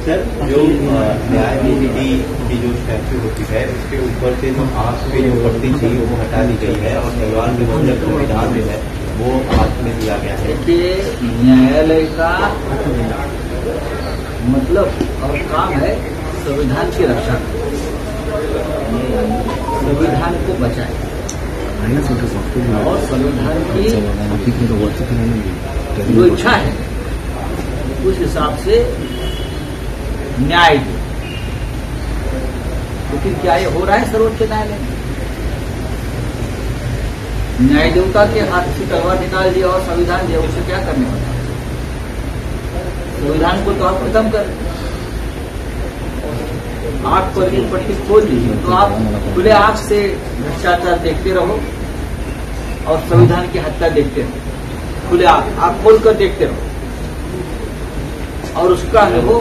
Sir, जो न्यायनीति की जो स्टैच्यू होती है उसके ऊपर से जो आंख पे जो पट्टी थी वो हटा दी गई है और तलवार के बदले संविधान जो है वो हाथ में दिया गया है। देखिए, न्यायालय का मतलब और काम है संविधान की रक्षा, संविधान को बचाए और संविधान की जो इच्छा है उस हिसाब से न्याय दे। लेकिन क्या ये हो रहा है सर्वोच्च न्यायालय में? न्याय देवता के हाथ से तलवार निकाल दिया और संविधान दिया, उसे क्या करने वाला? संविधान को तो आप खत्म कर, आंख पर की पट्टी खोल लीजिए तो आप खुले आंख से भ्रष्टाचार देखते रहो और संविधान की हत्या देखते रहो, खुले आंख खोलकर देखते रहो। और उसका अनुभव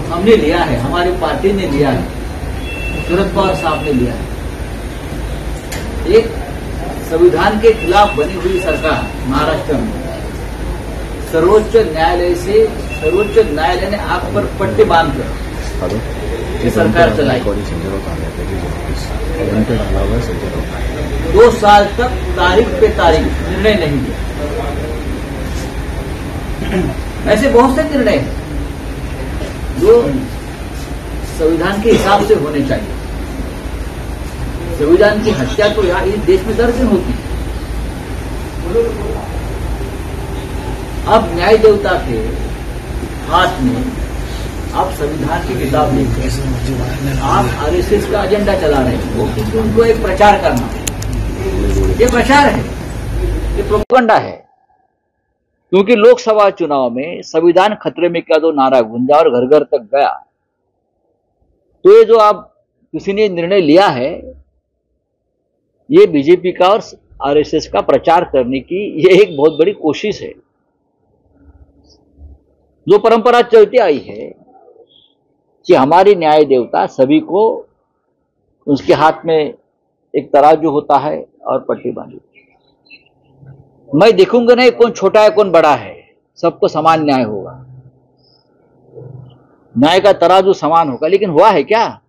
हमने लिया है, हमारी पार्टी ने लिया है, शरद पवार साहब ने लिया है। एक संविधान के खिलाफ बनी हुई सरकार महाराष्ट्र में सर्वोच्च न्यायालय ने आंख पर पट्टी बांधकर सरकार चलाई। 2 साल तक तारीख पे तारीख निर्णय नहीं लिया। ऐसे बहुत से निर्णय हैं जो संविधान के हिसाब से होने चाहिए। संविधान की हत्या तो यहाँ इस देश में 10 दिन होती है। अब न्याय देवता के हाथ में आप संविधान की किताब लेकर आप आरएसएस का एजेंडा चला रहे हैं, वो क्योंकि उनको एक प्रचार करना, ये प्रचार है, ये प्रोपेगेंडा है। क्योंकि लोकसभा चुनाव में संविधान खतरे में का जो नारा गूंजा और घर घर तक गया, तो ये जो आप किसी ने निर्णय लिया है, ये बीजेपी का और आरएसएस का प्रचार करने की ये एक बहुत बड़ी कोशिश है। जो परंपरा चलती आई है कि हमारी न्याय देवता सभी को उसके हाथ में एक तराजू होता है और पट्टी बांधी। मैं देखूंगा नहीं कौन छोटा है कौन बड़ा है, सबको समान न्याय होगा, न्याय का तराजू समान होगा। लेकिन हुआ है क्या?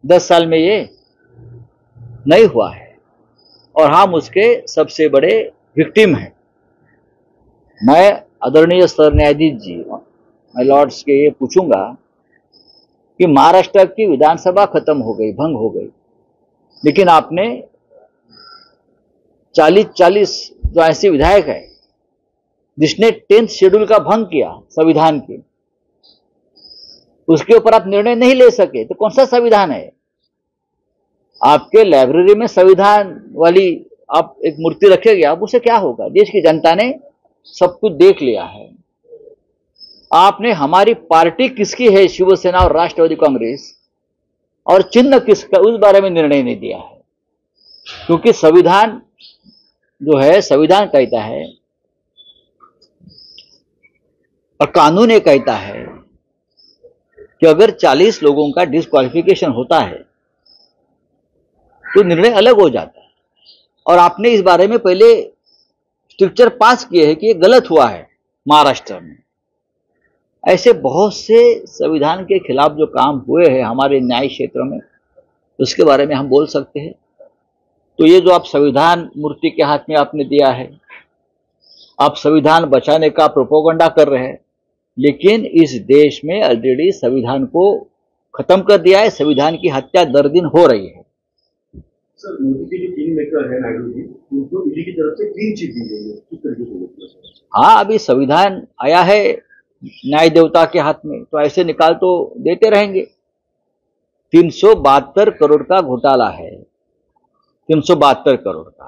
10 साल में ये नहीं हुआ है और हम उसके सबसे बड़े विक्टिम हैं। मैं आदरणीय सर न्यायाधीश जी, मैं लॉर्ड्स के ये पूछूंगा कि महाराष्ट्र की विधानसभा खत्म हो गई, भंग हो गई, लेकिन आपने 40 जो ऐसे विधायक है जिसने 10th शेड्यूल का भंग किया संविधान के, उसके ऊपर आप निर्णय नहीं ले सके, तो कौन सा संविधान है? आपके लाइब्रेरी में संविधान वाली आप एक मूर्ति रखेंगे, आप उसे क्या होगा? देश की जनता ने सब कुछ देख लिया है। आपने हमारी पार्टी किसकी है, शिवसेना और राष्ट्रवादी कांग्रेस, और चिन्ह किसका, उस बारे में निर्णय नहीं दिया है। क्योंकि संविधान जो है, संविधान कहता है और कानून ये कहता है कि अगर 40 लोगों का डिस्क्वालिफिकेशन होता है तो निर्णय अलग हो जाता है। और आपने इस बारे में पहले स्ट्रिक्चर पास किए हैं कि ये गलत हुआ है महाराष्ट्र में। ऐसे बहुत से संविधान के खिलाफ जो काम हुए हैं हमारे न्याय क्षेत्र में, उसके बारे में हम बोल सकते हैं। तो ये जो आप संविधान मूर्ति के हाथ में आपने दिया है, आप संविधान बचाने का प्रोपेगेंडा कर रहे हैं, लेकिन इस देश में ऑलरेडी संविधान को खत्म कर दिया है। संविधान की हत्या दर दिन हो रही है। सर, मोदी जी 3 मेकर है नायडू जी, उनको ईडी की तरफ से क्लीन चिट दी गई है, किस तरीके से? हाँ, अभी संविधान आया है न्याय देवता के हाथ में, तो ऐसे निकाल तो देते रहेंगे। 372 करोड़ का घोटाला है, 372 करोड़ का,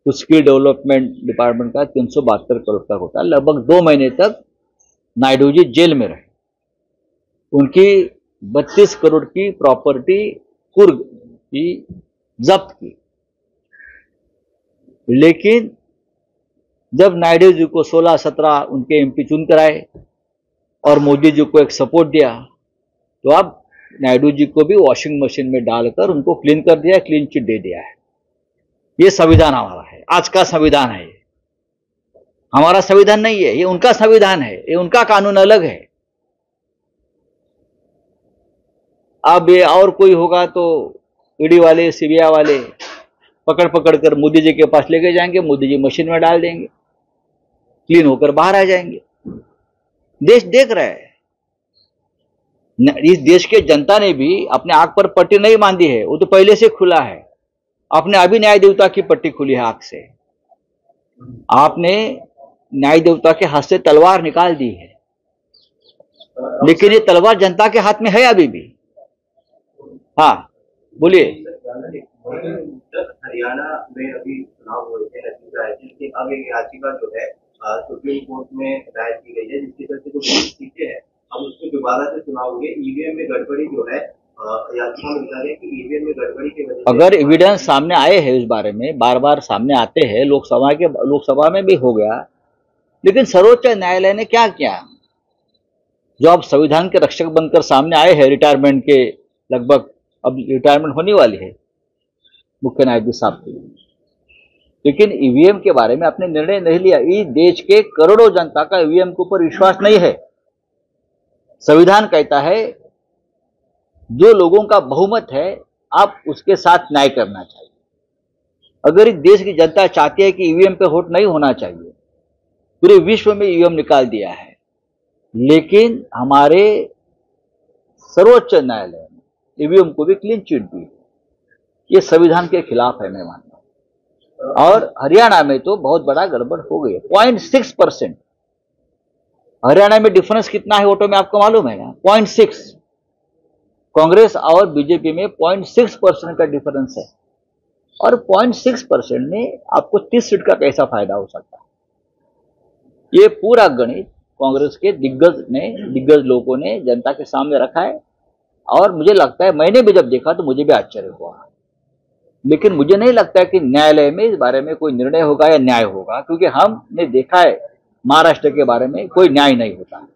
तो स्किल डेवलपमेंट डिपार्टमेंट का 372 करोड़ का घोटाला। लगभग 2 महीने तक नायडू जी जेल में रहे। उनकी 32 करोड़ की प्रॉपर्टी कुर्ग की जब्त की। लेकिन जब नायडू जी को 16-17 उनके एमपी चुनकर आए और मोदी जी को एक सपोर्ट दिया, तो अब नायडू जी को भी वॉशिंग मशीन में डालकर उनको क्लीन कर दिया, क्लीन चिट दे दिया है। ये संविधान हमारा है, आज का संविधान है। हमारा संविधान नहीं है, ये उनका संविधान है, ये उनका कानून अलग है। अब ये और कोई होगा तो ईडी वाले सीबीआई वाले पकड़ पकड़ कर मोदी जी के पास लेके जाएंगे, मोदी जी मशीन में डाल देंगे, क्लीन होकर बाहर आ जाएंगे। देश देख रहा है। इस देश के जनता ने भी अपने आंख पर पट्टी नहीं बांधी है, वो तो पहले से खुला है। आपने अभी न्याय देवता की पट्टी खुली है आंख से। आपने न्याय देवता के हाथ से तलवार निकाल दी है, लेकिन ये तलवार जनता के हाथ में है अभी भी। हाँ बोलिए। हरियाणा में अभी चुनाव हुए थे, नतीजा है जिसकी अब एक याचिका जो है सुप्रीम कोर्ट में दायर की गई है, जिसकी वजह से जो सीटें हैं अब उसके दोबारा से चुनाव हुए। ईवीएम में गड़बड़ी जो है याचिका में बता रहे हैं कि ईवीएम में गड़बड़ी की वजह अगर एविडेंस सामने आए हैं इस बारे में, बार बार सामने आते हैं, लोकसभा में भी हो गया, लेकिन सर्वोच्च न्यायालय ने क्या किया? जो अब संविधान के रक्षक बनकर सामने आए हैं, रिटायरमेंट के लगभग, अब रिटायरमेंट होने वाली है मुख्य न्यायाधीश साहब की, लेकिन ईवीएम के बारे में आपने निर्णय नहीं लिया। इस देश के करोड़ों जनता का ईवीएम के ऊपर विश्वास नहीं है। संविधान कहता है जो लोगों का बहुमत है आप उसके साथ न्याय करना चाहिए। अगर इस देश की जनता चाहती है कि ईवीएम पे वोट नहीं होना चाहिए, पूरे विश्व में ईवीएम निकाल दिया है, लेकिन हमारे सर्वोच्च न्यायालय ने ईवीएम को भी क्लीन चिट दी। ये संविधान के खिलाफ है, मैं मानता हूं। और हरियाणा में तो बहुत बड़ा गड़बड़ हो गई है। 0.6%। हरियाणा में डिफरेंस कितना है वोटों में आपको मालूम है ना? 0.6। कांग्रेस और बीजेपी में 0.6% का डिफरेंस है, और 0.6% में आपको 30 सीट का कैसा फायदा हो सकता है? ये पूरा गणित कांग्रेस के दिग्गज लोगों ने जनता के सामने रखा है, और मुझे लगता है, मैंने भी जब देखा तो मुझे भी आश्चर्य हुआ, लेकिन मुझे नहीं लगता है कि न्यायालय में इस बारे में कोई निर्णय होगा या न्याय होगा, क्योंकि हमने देखा है महाराष्ट्र के बारे में कोई न्याय नहीं होता।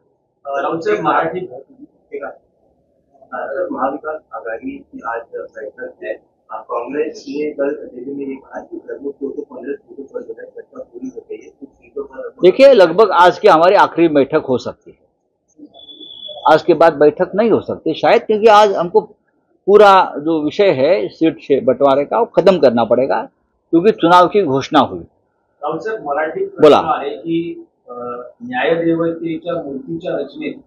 महाविकास आघाड़ी की आज बैठक है, कांग्रेस ने कल दिल्ली में ये कहा कि लगभग 215 सीटों पर जो है चर्चा पूरी हो गई है। कुछ सीटों पर देखिए, लगभग आज की हमारी आखिरी बैठक हो सकती है। आज के बाद बैठक नहीं हो सकती शायद, क्योंकि आज हमको पूरा जो विषय है सीट से बंटवारे का वो खत्म करना पड़ेगा, क्योंकि चुनाव की घोषणा हुई। मराठी बोला आहे की न्यायदेवतेच्या मूर्तीच्या रचनेत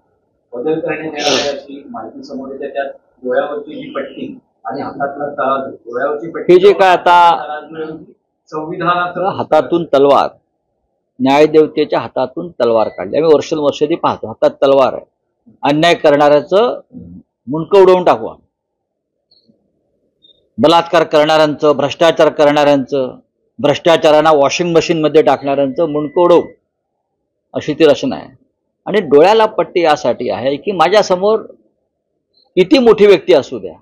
बदल करण्यात येणार आहे अशी माहिती समोर येते। त्यात डोळ्यावरची जी पट्टी आणि हातातला तराजू, डोळ्यावरची पट्टी हे जे काय आता संविधानाचं हातातून तलवार, न्यायदेवतेच्या हातातून तलवार काढली। आम्ही वर्षानुवर्ष ती पाहतो, हातात तलवार आहे। अन्याय करणाऱ्याचं मुंडकं उडवून टाकू, बलात्कार करणाऱ्यांचं, भ्रष्टाचार करणाऱ्यांचं, भ्रष्टाचारांना वॉशिंग मशीन मध्ये टाकणाऱ्यांचं मुंडकं उडवू, अशी ती रचना आहे। आणि डोळ्याला पट्टी यासाठी आहे की माझ्यासमोर किती मोठी व्यक्ती असू द्या,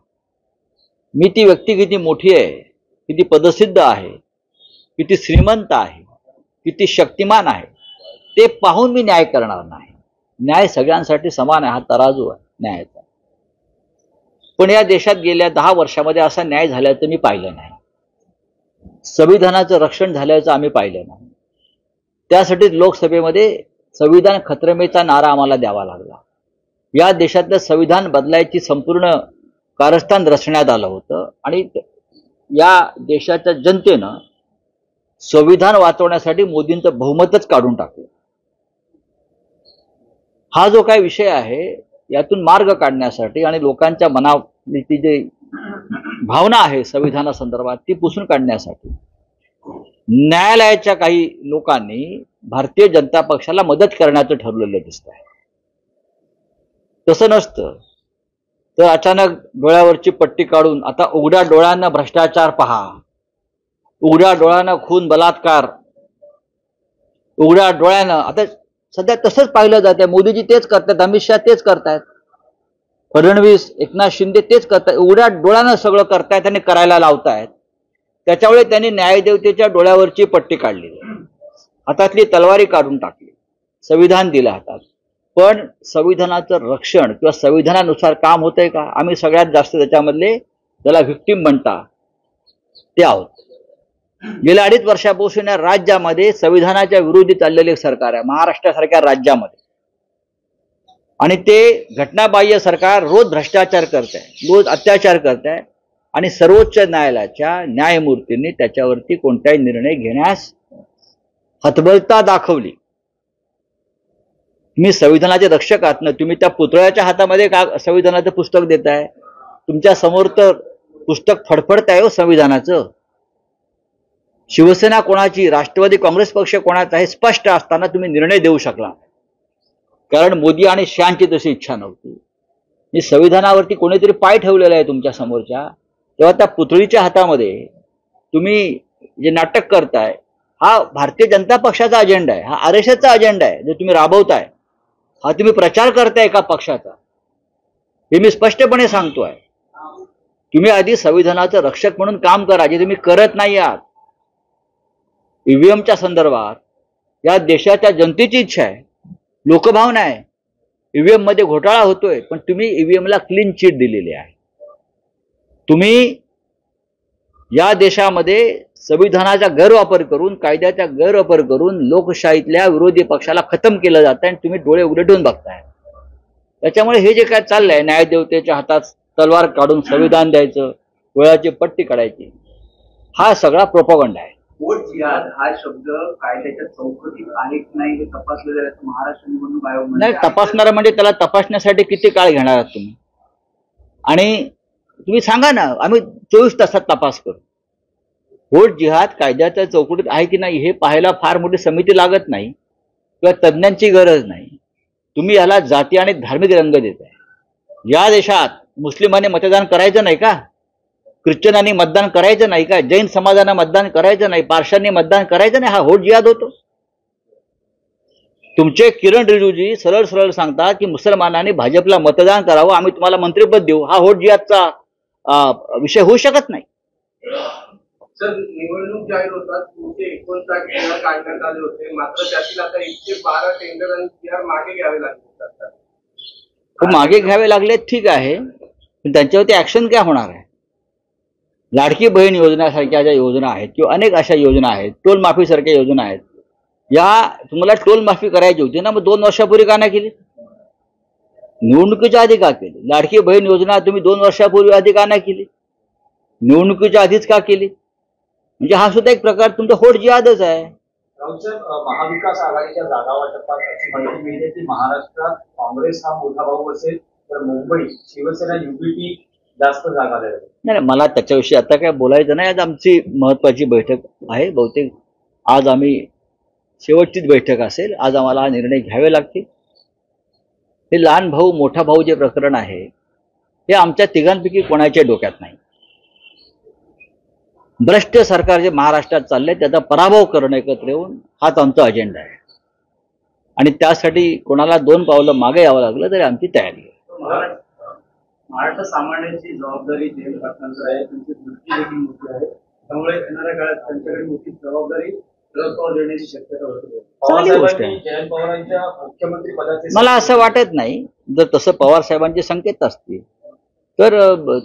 मी ती व्यक्ती किती मोठी आहे, किती पदसिद्ध आहे, किती श्रीमंत आहे, किती शक्तिमान आहे, ते पाहून मी न्याय करणार नाही। न्याय सगळ्यांसाठी समान आहे, हा तराजू आहे न्यायाचा। पण या देशात गेल्या 10 वर्षामध्ये असा न्याय झाल्याचं मी पाहिलं नाही, संविधानाचं रक्षण झाल्याचं आम्ही पाहिलं नाही। त्यासाठी लोकसभेमध्ये संविधान खतरमेचा नारा आम्हाला द्यावा लागला। या देशातलं संविधान बदलायची संपूर्ण कारस्थान रचण्यात आलं होतं, आणि या देशाच्या जनतेनं संविधान वाचवण्यासाठी मोदींचं बहुमतच काढून टाकलं। हा जो काही विषय आहे यातून मार्ग काढण्यासाठी आणि लोकांच्या मनातली जी भावना आहे संविधानासंदर्भात ती पुसून काढण्यासाठी न्यायालयाच्या काही लोकांनी भारतीय जनता पक्षाला मदत करण्याचं ठरवलेलं दिसत आहे। तसं नसतं तर अचानक डोळ्यावरची पट्टी काढून आता उघड्या डोळ्यांना भ्रष्टाचार पहा, उघड्या डोळ्यांना खून बलात्कार, उघड्या डोळ्यानं आता सध्या तसंच पाहिलं जाते। मोदीजी तेच करतात, अमित शहा तेच करतायत, फडणवीस, एकनाथ शिंदे तेच करतायत, उघड्या डोळ्यानं सगळं करतायत आणि करायला लावतायत। त्याच्यामुळे त्यांनी न्यायदेवतेच्या डोळ्यावरची पट्टी काढली, हातातली तलवारी काढून टाकली, संविधान दिलं हातात। पण संविधानाचं रक्षण किंवा संविधानानुसार काम होतंय का? आम्ही सगळ्यात जास्त त्याच्यामधले ज्याला व्हिक्टिम म्हणतात ते आहोत। गेल्या 2.5 वर्षापासून या राज्यामध्ये संविधानाच्या विरोधी चाललेले सरकार आहे, महाराष्ट्रासारख्या राज्यामध्ये। आणि ते घटनाबाह्य सरकार रोज भ्रष्टाचार करत आहे, रोज अत्याचार करत आहे आणि सर्वोच्च न्यायालयाच्या न्यायमूर्तींनी त्याच्यावरती कोणताही निर्णय घेण्यास हतबलता दाखवली. तुम्ही संविधानाचे रक्षक आहात ना, तुम्ही त्या पुतळ्याच्या हातामध्ये का संविधानाचं पुस्तक देताय? तुमच्या समोर तर पुस्तक फडफडत आहे हो संविधानाचं. शिवसेना कोणाची, राष्ट्रवादी काँग्रेस पक्ष कोणाचा हे स्पष्ट असताना तुम्ही निर्णय देऊ शकला, कारण मोदी आणि शहांची तशी इच्छा नव्हती. मी संविधानावरती कोणीतरी पाय ठेवलेला आहे तुमच्या समोरच्या, तेव्हा त्या पुतळीच्या हातामध्ये तुम्ही जे नाटक करताय हा भारतीय जनता पक्षाचा अजेंडा आहे, हा RSSचा अजेंडा आहे जो तुम्ही राबवताय, हा तुम्ही प्रचार करताय एका पक्षाचा. हे मी स्पष्टपणे सांगतोय. तुम्ही आधी संविधानाचं रक्षक म्हणून काम करा, जे तुम्ही करत नाही आहात. ईव्हीएमच्या संदर्भात या देशाच्या जनतेची इच्छा आहे, लोकभावना आहे. ईव्हीएम मध्ये घोटाळा होतोय, पण तुम्ही ईव्हीएमला क्लीन चिट दिलेली आहे. तुम्ही या देशामध्ये संविधानाचा गैरवापर करून, कायद्याचा गैरवापर करून लोकशाहीतल्या विरोधी पक्षाला खतम केलं जातं आणि तुम्ही डोळे उघडे ठेवून बघताय. त्याच्यामुळे हे जे काय चाललंय, न्यायदेवतेच्या हातात तलवार काढून संविधान द्यायचं, वेळाची पट्टी काढायची, हा सगळा प्रोपगंडा आहे. वोट जिहाद हा शब्द कायद्याच्या चौकटीत आहे की नाही हे तपासलं जाईल असं महाराष्ट्र निवडणूक आयोग नाही. तपासणारा म्हणजे त्याला तपासण्यासाठी किती काळ घेणार आहात तुम्ही? आणि तुम्ही सांगा ना, आम्ही 24 तासात तपास करू. वोट जिहाद कायद्याच्या चौकटीत आहे की नाही हे पाहायला फार मोठी समिती लागत नाही किंवा तज्ज्ञांची गरज नाही. तुम्ही याला जाती आणि धार्मिक रंग देताय. या देशात मुस्लिमांनी मतदान करायचं नाही का? ख्रिश्चनांनी मतदान करायचं नाही का? जैन समाजानं मतदान करायचं नाही, पारशांनी मतदान करायचं नाही? हा वोट जिहाद होतो. तुमचे किरण रिजिजूजी सरळ सरळ सांगतात की मुसलमानांनी भाजपला मतदान करावं, आम्ही तुम्हाला मंत्रिपद देऊ. हा वोट जिहादचा विषय होऊ शकत नाही. सर, निवडणूक जाहीर होतात 259 टेंडर काढण्यात आले होते, मात्र त्यातील आता 112 टेंडर आणि PR मागे घ्यावे लागले. मागे घ्यावे लागले ठीक आहे, पण त्यांच्यावरती ऍक्शन काय होणार आहे? लाडकी बहीण योजनेसारख्या ज्या योजना आहेत किंवा अनेक अशा योजना आहेत, टोल माफी सारख्या योजना आहेत, या तुम्हाला टोल माफी करायची होती ना, मग 2 वर्षापूर्वी का नाही केली? निवडणुकीच्या आधी का केली? लाडकी बहीण योजना तुम्ही 2 वर्षापूर्वी आधी का नाही केली? निवडणुकीच्या आधीच का केली? म्हणजे हा सुद्धा एक प्रकार तुमचा वोट जिहादच आहे. महाविकास आघाडीच्या जागा वाटपात अशी माहिती मिळते की महाराष्ट्रात काँग्रेस हा मोठा भाऊ असेल, तर मुंबई शिवसेना UBT जास्त जागा द्यावी. नाही, मला त्याच्याविषयी आता काय बोलायचं नाही. आज आमची महत्वाची बैठक आहे, बहुतेक आज आम्ही शेवटचीच बैठक असेल. आज आम्हाला हा निर्णय घ्यावे लागतील. हे लहान भाऊ मोठा भाऊ जे प्रकरण आहे हे आमच्या तिघांपैकी कोणाच्या डोक्यात नाही. भ्रष्ट सरकार जे महाराष्ट्रात चाललंय त्याचा पराभव करणं एकत्र येऊन हाच आमचा अजेंडा आहे. आणि त्यासाठी कोणाला 2 पावलं मागे यावं लागलं तरी आमची तयारी आहे. महाराष्ट्र सामान्यांची जबाबदारी जेल पाटलांकडे आहे, त्यांची दृष्टी देखील मोठी आहे, त्यामुळे येणाऱ्या काळात त्यांच्याकडे मोठी जबाबदारी शरद पवार देण्याची शक्यता होती. चांगली गोष्ट आहे. जयंत पवारांच्या मुख्यमंत्री पदाचे मला असं वाटत नाही. जर तसं पवार साहेबांचे संकेत असतील तर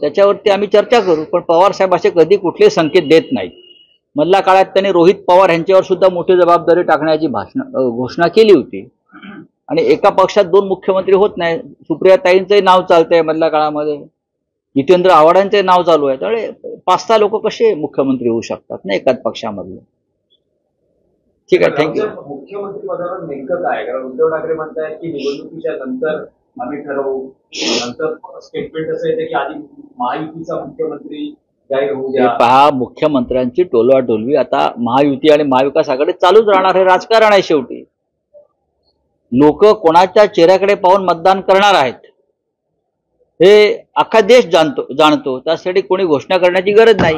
त्याच्यावरती आम्ही चर्चा करू, पण पवार साहेब असे कधी कुठले संकेत देत नाहीत. मधल्या काळात त्यांनी रोहित पवार यांच्यावर सुद्धा मोठी जबाबदारी टाकण्याची घोषणा केली होती. आणि एका पक्षात 2 मुख्यमंत्री होत नाही. सुप्रियाताईंचंही नाव चालतंय मधल्या काळामध्ये, जितेंद्र आव्हाडांचंही नाव चालू आहे. त्यामुळे 5-6 लोक कसे मुख्यमंत्री होऊ शकतात ना एकाच पक्षामधले? ठीक आहे, थँक्यू. मुख्यमंत्री पदावर नेमकं काय? कारण उद्धव ठाकरे म्हणतायत की निवडणुकीच्या नंतर आम्ही ठरवू. नंतर स्टेटमेंट असं येते की आधी महायुतीचा मुख्यमंत्री जाहीर होऊ द्या. पहा, मुख्यमंत्र्यांची टोलवाटोलवी आता महायुती आणि महाविकास आघाडी चालूच राहणार. हे राजकारण आहे शेवटी. लोक कोणाच्या चेहऱ्याकडे पाहून मतदान करणार आहेत हे अख्खा देश जाणतो. त्यासाठी कोणी घोषणा करण्याची गरज नाही.